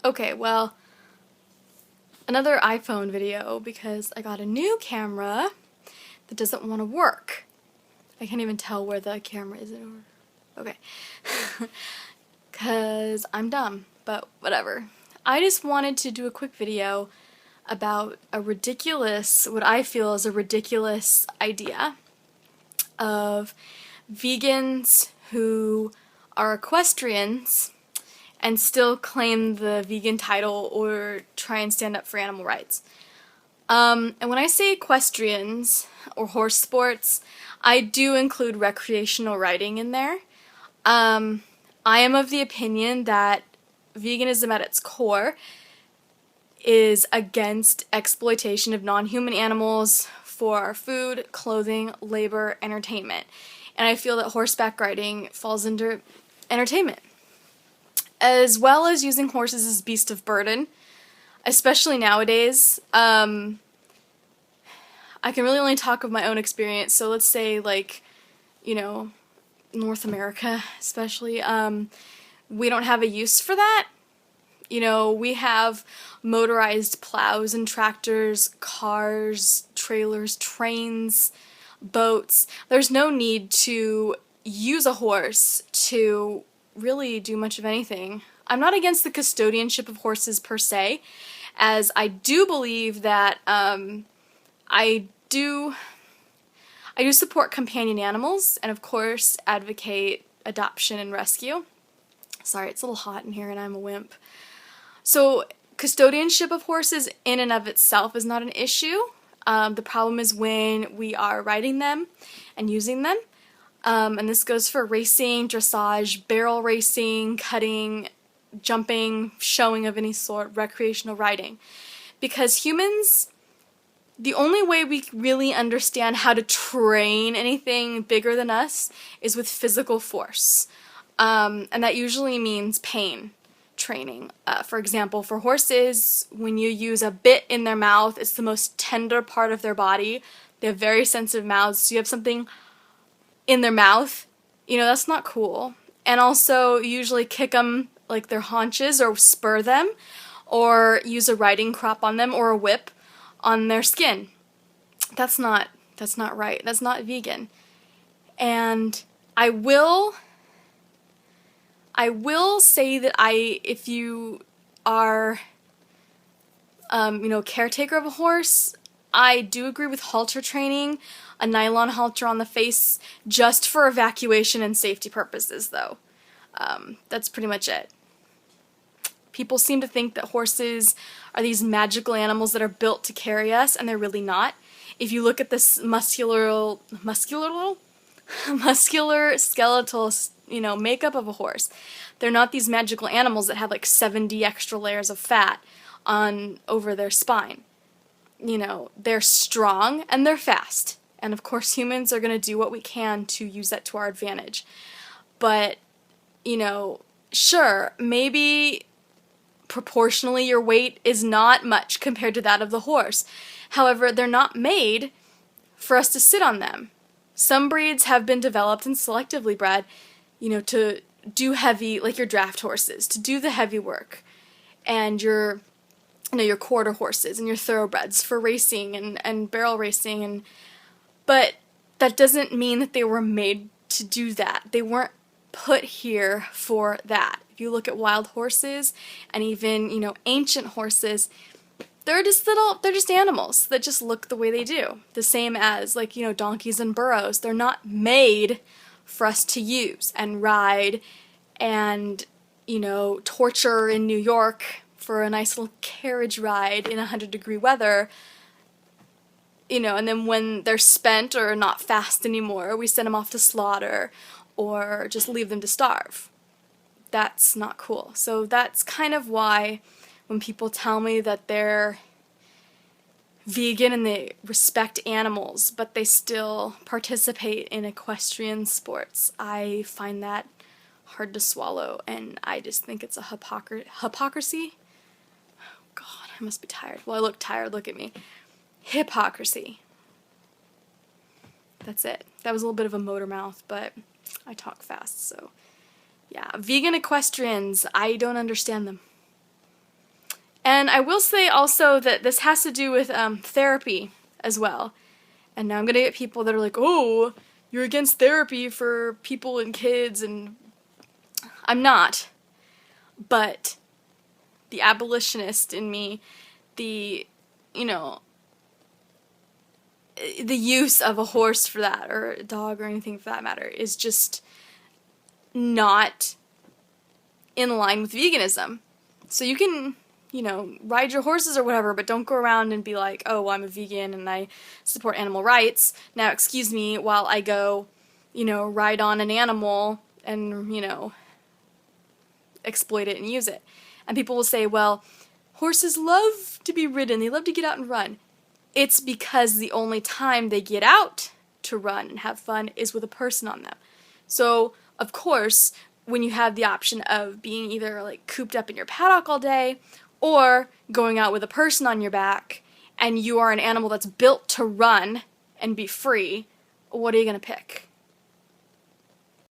Okay, well, another iPhone video because I got a new camera that doesn't want to work. I can't even tell where the camera is. Okay. Because I'm dumb, but whatever. I just wanted to do a quick video about a ridiculous, what I feel is a ridiculous idea of vegans who are equestrians and still claim the vegan title or try and stand up for animal rights. And when I say equestrians or horse sports, I do include recreational riding in there. I am of the opinion that veganism at its core is against exploitation of non-human animals for our food, clothing, labor, entertainment. And I feel that horseback riding falls under entertainment, as well as using horses as beasts of burden, especially nowadays. I can really only talk of my own experience, so let's say, like, North America especially, we don't have a use for that. We have motorized plows and tractors, cars, trailers, trains, boats. There's no need to use a horse to really do much of anything. I'm not against the custodianship of horses per se, as I do believe that I do support companion animals and of course advocate adoption and rescue. Sorry, it's a little hot in here and I'm a wimp. So custodianship of horses in and of itself is not an issue. The problem is when we are riding them and using them. And this goes for racing, dressage, barrel racing, cutting, jumping, showing of any sort, recreational riding. Because humans, the only way we really understand how to train anything bigger than us is with physical force. And that usually means pain training. For example, for horses, when you use a bit in their mouth, it's the most tender part of their body. They have very sensitive mouths, so you have something in their mouth, that's not cool. And also, you usually kick them like their haunches or spur them, or use a riding crop on them or a whip on their skin. That's not right. That's not vegan. And I will say that if you are, caretaker of a horse, I do agree with halter training, a nylon halter on the face, just for evacuation and safety purposes, though. That's pretty much it. People seem to think that horses are these magical animals that are built to carry us, and they're really not. If you look at this muscular skeletal, makeup of a horse, they're not these magical animals that have like 70 extra layers of fat over their spine. They're strong and they're fast. And of course humans are going to do what we can to use that to our advantage. But, sure, maybe proportionally your weight is not much compared to that of the horse. However, they're not made for us to sit on them. Some breeds have been developed and selectively bred, to do heavy, like your draft horses, to do the heavy work. And your quarter horses and your thoroughbreds for racing and barrel racing. But that doesn't mean that they were made to do that. They weren't put here for that. If you look at wild horses and even, ancient horses, they're just animals that just look the way they do. The same as, donkeys and burros. They're not made for us to use and ride and, torture in New York for a nice little carriage ride in 100-degree weather, and then when they're spent or not fast anymore, we send them off to slaughter or just leave them to starve. That's not cool. So that's kind of why when people tell me that they're vegan and they respect animals, but they still participate in equestrian sports, I find that hard to swallow, and I just think it's a hypocrisy. Oh God, I must be tired. Well, I look tired, look at me. Hypocrisy. That's it. That was a little bit of a motor mouth, but I talk fast, so yeah. Vegan equestrians, I don't understand them. And I will say also that this has to do with therapy as well. And now I'm gonna get people that are like, oh, you're against therapy for people and kids, and I'm not. But the abolitionist in me, the, you know, the use of a horse for that, or a dog, or anything for that matter, is just not in line with veganism. So you can, you know, ride your horses or whatever, but don't go around and be like, oh, well, I'm a vegan and I support animal rights. Now, excuse me, while I go, you know, ride on an animal and, you know, exploit it and use it. And people will say, well, horses love to be ridden, they love to get out and run. It's because the only time they get out to run and have fun is with a person on them. So, of course, when you have the option of being either like cooped up in your paddock all day or going out with a person on your back, and you are an animal that's built to run and be free, what are you going to pick?